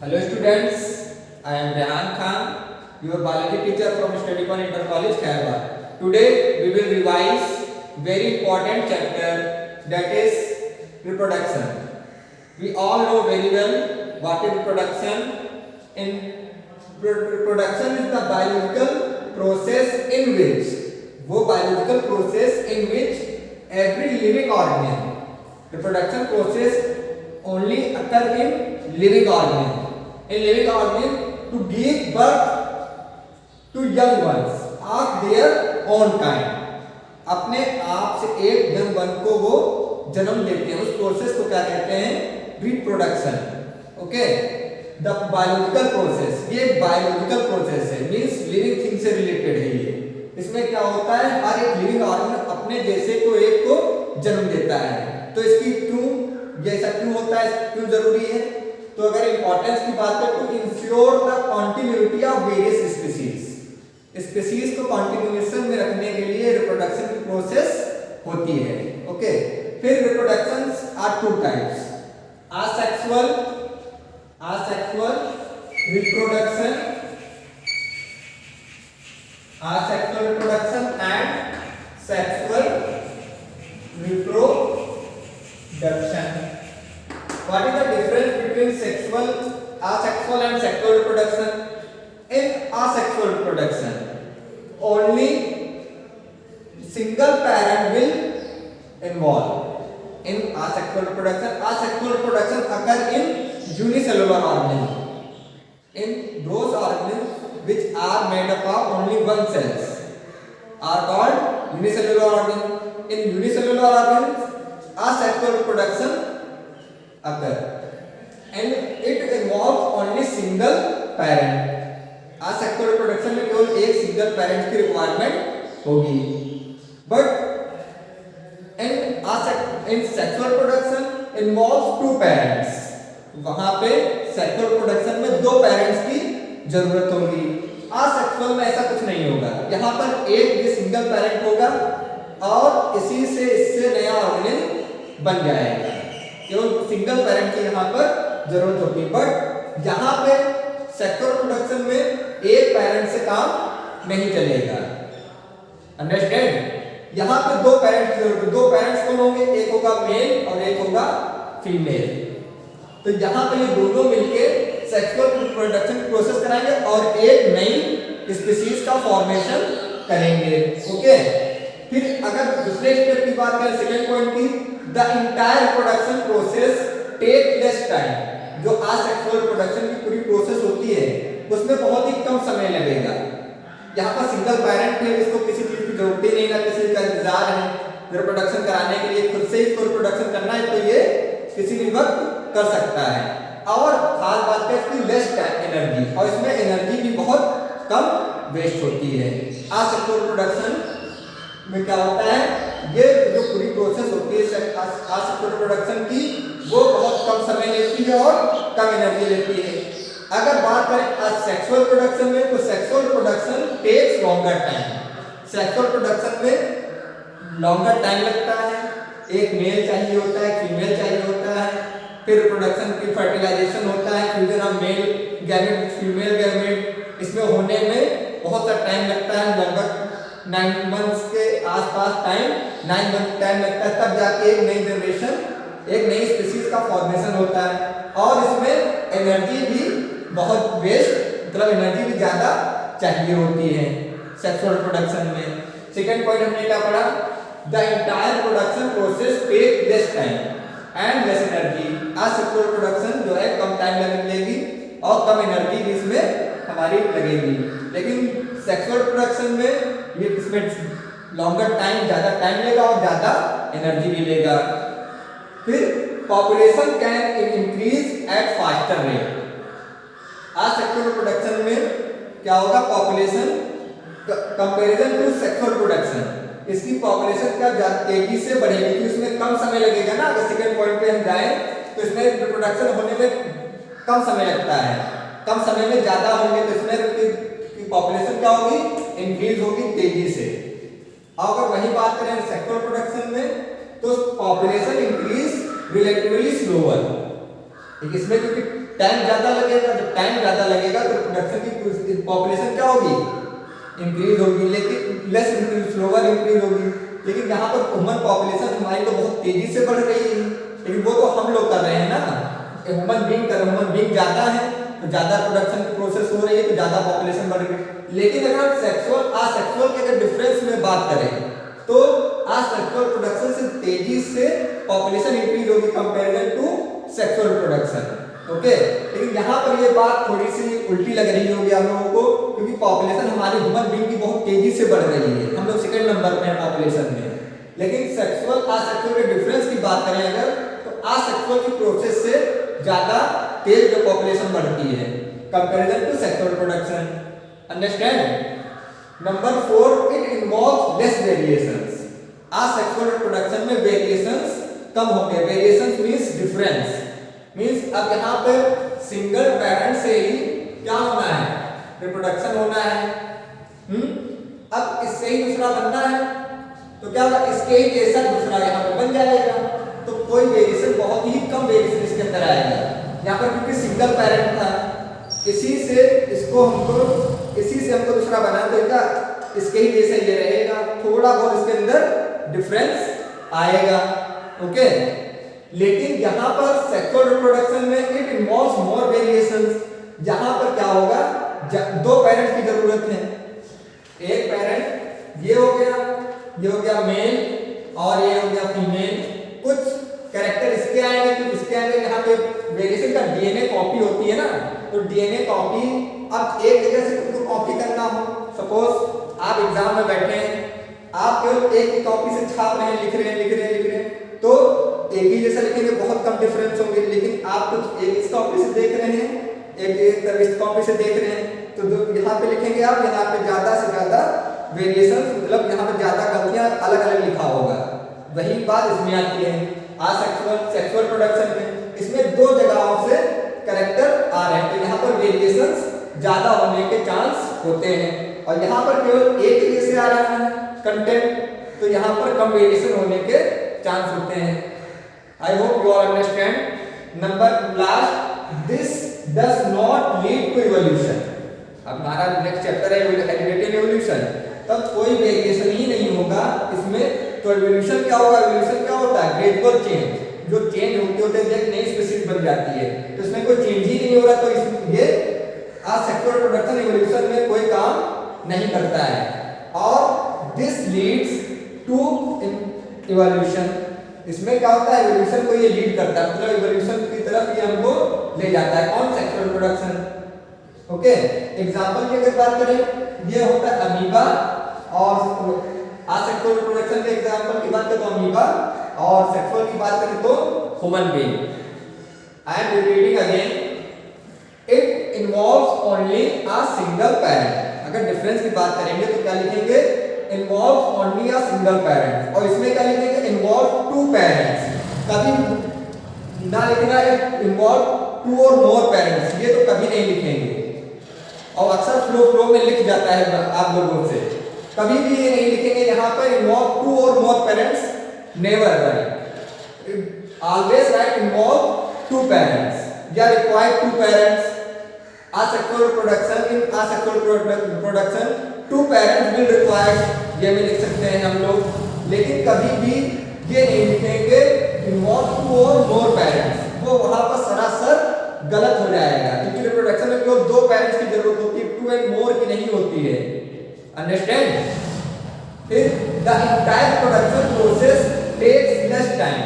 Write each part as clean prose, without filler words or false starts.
Hello students, I am Rehan Khan, your biology teacher from Study Point Inter College, Khairabad. Today we will revise very important chapter, that is reproduction. We all know very well what is reproduction. In reproduction is the biological process in which every living organism, reproduction process only occur in living organism. In living organism to give birth to young ones of their own kind. अपने आप से एक young one को वो जन्म देते हैं. उस प्रोसेस को क्या कहते हैं? Reproduction. Okay, the biological process, ये बायोलॉजिकल प्रोसेस है, मींस लिविंग थिंग से रिलेटेड है ये. इसमें क्या होता है, हर एक लिविंग ऑर्गेनिज्म अपने जैसे को एक को जन्म देता है. तो इसकी क्यों, ये ऐसा क्यों होता है, क्यों जरूरी है? तो अगर इंपॉर्टेंस की बात करें तो ensure the continuity of various species को कॉन्टिन्यूएशन में रखने के लिए रिप्रोडक्शन की प्रोसेस होती है. ओके, फिर reproductions are two types, asexual reproduction and sexual reproduction. What is the difference between asexual and sexual reproduction? In asexual reproduction, only single parent will involve. In asexual reproduction occur in unicellular organisms. In those organisms which are made up of only one cells are called unicellular organisms. In unicellular organisms, asexual reproduction occur and it involves only single parent. asexual reproduction में केवल एक single parent की requirement होगी. But in sexual reproduction involves two parents. वहां पे sexual reproduction में दो parents की जरूरत होगी. असेक्सुअल में ऐसा कुछ नहीं होगा. यहाँ पर एक भी सिंगल पेरेंट होगा और इससे नया ऑर्गेनिज्म बन जाएगा. केवल सिंगल पेरेंट की यहाँ पर जरूरत होती है. बट यहाँ पे सेक्सुअल रिप्रोडक्शन में एक पेरेंट से काम नहीं चलेगा. अंडरस्टैंड? यहाँ पे दो पेरेंट्स की जरूरत है. दो पेरेंट्स कौन होंगे? एक होगा मेल और एक होगा फीमेल. तो यहाँ पे ये दोनों मिलके सेक्सुअल रिप्रोडक्शन प्रोसेस कराएंगे और एक नई स्पीशीज का फॉर्मेशन करेंगे. ओके, फिर अगर दूसरे स्टेप की बात करें, सेकेंड पॉइंट की, the entire reproduction process take less time. जो असेक्सुअल रिप्रोडक्शन की पूरी प्रोसेस होती है उसमें बहुत ही कम समय लगेगा. यहाँ पर सिंगल पेरेंट है, इसको किसी चीज की जरूरत ही नहीं, ना किसी का इंतजार है रिप्रोडक्शन कराने के लिए. खुद से इसको रिप्रोडक्शन करना है तो ये किसी भी वक्त कर सकता है. और खास बात है इसकी लेस एनर्जी, और इसमें एनर्जी भी बहुत कम वेस्ट होती है. असेक्सुअल रिप्रोडक्शन में क्या होता है, ये जो पूरी प्रोसेस होती है असेक्सुअल रिप्रोडक्शन की, वो बहुत कम समय लेती है और कम एनर्जी लेती है. अगर बात करें सेक्सुअल प्रोडक्शन में, तो sexual production takes longer time. Sexual production में लॉन्गर टाइम लगता है. एक मेल चाहिए होता है, फीमेल चाहिए होता है. फिर प्रोडक्शन की फर्टिलाइजेशन होता है, fusion of male gamete female gamete. इसमें होने में बहुत सा टाइम लगता है, लगभग 9 मंथ्स के आसपास टाइम, 9 मंथ टाइम लगता है. तब जाके एक नई जनरेशन, एक नई स्पीशीज का फॉर्मेशन होता है. और इसमें एनर्जी भी बहुत वेस्ट, मतलब एनर्जी भी ज्यादा चाहिए होती है सेक्सुअल रिप्रोडक्शन में. सेकंड पॉइंट हमने क्या पढ़ा, the entire production process take less time and less energy. Asexual reproduction जो है कम टाइम लगेगी और कम एनर्जी भी इसमें हमारी लगेगी. लेकिन सेक्सुअल रिप्रोडक्शन में ये इसमें लॉन्गर टाइम, ज्यादा टाइम लेगा और ज्यादा एनर्जी भी लेगा. फिर population can increase at faster rate. Asexual reproduction में क्या होगा, population comparison to sexual reproduction, इसकी पॉपुलेशन क्या तेजी से बढ़ेगी क्योंकि इसमें कम समय लगेगा ना. अगर सेकंड पॉइंट पे हम जाएं तो इसमें रिप्रोडक्शन होने में कम समय लगता है, कम समय में ज्यादा होंगे, तो इसमें पॉपुलेशन क्या होगी, इंक्रीज होगी तेजी से. अगर वही बात करें सेक्सुअल रिप्रोडक्शन में, तो पॉपुलेशन इंक्रीज रिलेटिवली स्लोअर. इसमें क्योंकि टाइम ज्यादा लगेगा, जब टाइम ज्यादा लगेगा तो प्रोडक्शन की पॉपुलेशन क्या होगी, इंक्रीज होगी, लेकिन लेस इंक्रीज, स्लोअर इंक्रीज होगी। लेकिन यहाँ पर ह्यूमन पॉपुलेशन हमारी तो बहुत तेजी से बढ़ रही है, लेकिन वो तो हम लोग कर रहे हैं ना, ह्यूमन बीइंग ज्यादा है तो ज्यादा प्रोडक्शन की प्रोसेस हो रही है तो ज्यादा पॉपुलेशन बढ़ रही है। लेकिन अगर सेक्सुअल असेक्सुअल के अगर डिफरेंस में बात करें तो असेक्सुअल प्रोडक्शन से तेजी से पॉपुलेशन इंक्रीज होगी comparison to sexual production. Okay, लेकिन यहाँ पर ये बात थोड़ी सी उल्टी लग रही होगी आप लोगों को, क्योंकि पॉपुलेशन हमारी ह्यूमन बीइंग की बहुत तेजी से बढ़ रही है, हम लोग सेकंड नंबर पे हैं पॉपुलेशन में। लेकिन सेक्सुअल असेक्सुअल के डिफरेंस की बात करें अगर, तो असेक्सुअल की प्रोसेस से ज्यादा तेज जो पॉपुलेशन बढ़ती है comparison to sexual production. Understand? Number 4, it involves less variations. Asexual production में वेरिएशंस कम होंगे। वेरिएशंस मींस डिफरेंस, मींस अब यहाँ पे सिंगल पेरेंट से ही क्या होना है, रिप्रोडक्शन होना है। अब इससे ही दूसरा बनना है तो क्या होगा, इसके ही जैसा दूसरा यहाँ पे बन जाएगा, तो कोई वेरिएशन, बहुत ही कम वेरिएशन इसके अंदर आएगा। यहाँ पर क्योंकि सिंगल पेरेंट था, इसी से हमको दूसरा बना देगा, इसके ही जैसे ये रहेगा, थोड़ा बहुत इसके अंदर डिफरेंस आएगा। ओके, लेकिन यहाँ पर सेक्सुअल रिप्रोडक्शन में इट इन्वॉल्व्स मोर वेरिएशंस। यहाँ पर क्या होगा, दो पेरेंट्स की जरूरत है। एक पेरेंट ये हो गया मेल और ये हो गया फीमेल। कुछ कैरेक्टर इसके आएंगे, कुछ इसके आएंगे। यहाँ पे वेरिएशन का डीएनए कॉपी होती है ना, तो डीएनए कॉपी अब एक जगह से खुद को कॉपी करना हो, सपोज आप एग्जाम में बैठे हैं, आप केवल एक ही कॉपी से छाप रहे हैं, लिख रहे हैं, तो एक ही जैसा लिखेंगे, बहुत कम डिफरेंस होंगे। लेकिन आप कुछ एक इस कॉपी से देख रहे हैं, एक तरफ इस कॉपी से देख रहे हैं, तो यहाँ पे लिखेंगे आप, यहाँ पे ज्यादा से ज्यादा वेरिएशन, मतलब यहाँ पे ज्यादा गलतियां अलग अलग लिखा होगा। वही बात इसमें आती है सेक्सुअल प्रोडक्शन में। इसमें दो जगहों से कैरेक्टर आ रहे हैं, तो यहाँ पर वेरिएशंस ज्यादा होने के चांस होते हैं, और यहाँ पर केवल एक ही जैसे आ रहा है कंटेंट, तो यहाँ पर कम वेरिएशन होने के चांस होते हैं। I hope you all understand. Number last, this does not lead to evolution. अब हमारा नेक्स्ट चैप्टर है हेरिडिटी एवोल्यूशन, तब कोई वेरिएशन ही नहीं होगा इसमें। तो इवोल्यूशन क्या होगा, इवोल्यूशन क्या होता है, ग्रेजुअल चेंज, जो चेंज होते एक नई स्पीशीज बन जाती है, तो इसमें कोई चेंज ही नहीं हो रहा, तो ये असेक्सुअल प्रोडक्शन इवोल्यूशन में कोई काम नहीं करता है। और दिस लीड्स टू इवोल्यूशन, इसमें क्या होता है, इवोल्यूशन को ये लीड करता है, मतलब इवोल्यूशन की तरफ ये हमको ले जाता है। कौन, सेक्सुअल प्रोडक्शन। ओके, एग्जांपल की अगर बात करें, ये होता है अमीबा, और असेक्सुअल प्रोडक्शन के एग्जांपल की बात करें तो अमीबा, और सेक्सुअल की बात करें तो human being. I am repeating again, it involves only a single parent. अगर डिफरेंस की बात करेंगे तो क्या लिखेंगे, involves only a single parent, और इसमें क्या लिखेंगे, इन्वॉल्व टू पेरेंट्स। कभी ना लिखना है इन्वॉल्व टू और मोर पेरेंट्स, ये तो कभी नहीं लिखेंगे, और अक्सर फ्लो में लिख जाता है आप लोगों से, कभी भी ये नहीं लिखेंगे यहाँ पर इन्वॉल्व टू और more parents, never write, always write involve two parents या required two parents. asexual reproduction, in asexual reproduction two parents will required, ये में लिख सकते हैं हम लोग, लेकिन कभी भी ये नहीं लिखेंगे involve two or more parents, वो वहां पर सरासर गलत हो जाएगा, क्योंकि रिप्रोडक्शन में केवल दो पेरेंट्स की जरूरत होती है, टू एंड मोर की नहीं होती है। अंडरस्टैंड? फिर the entire production process takes less time,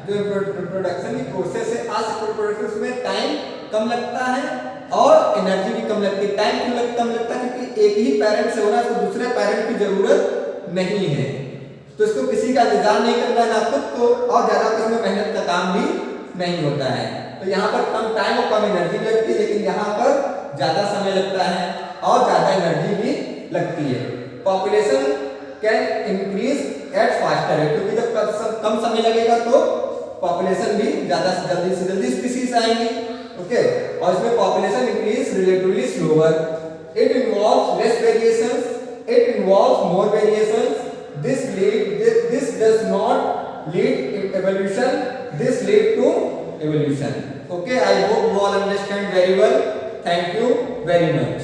जो प्रोडक्शन की प्रोसेस है असेक्सुअल प्रोडक्शन में टाइम कम लगता है और एनर्जी भी कम लगती है। टाइम क्यों कम लगता है, क्योंकि एक ही पेरेंट से होना, तो दूसरे पेरेंट की जरूरत नहीं है, तो इसको किसी का इंतजार नहीं करना है ना खुद को, और ज्यादा इसमें मेहनत का काम भी नहीं होता है, तो यहाँ पर कम टाइम और कम एनर्जी लगती है, लेकिन यहाँ पर ज्यादा समय लगता है और ज्यादा एनर्जी भी लगती है। Population can increase at faster rate, क्योंकि जब कम समय लगेगा तो पॉपुलेशन भी ज्यादा से जल्दी स्पीशीज आएंगी। ओके, और इसमें population increase relatively slower. It involves less variations, it involves more variations, this does not lead in evolution, this lead to evolution. Okay, I hope you all understand very well. Thank you very much.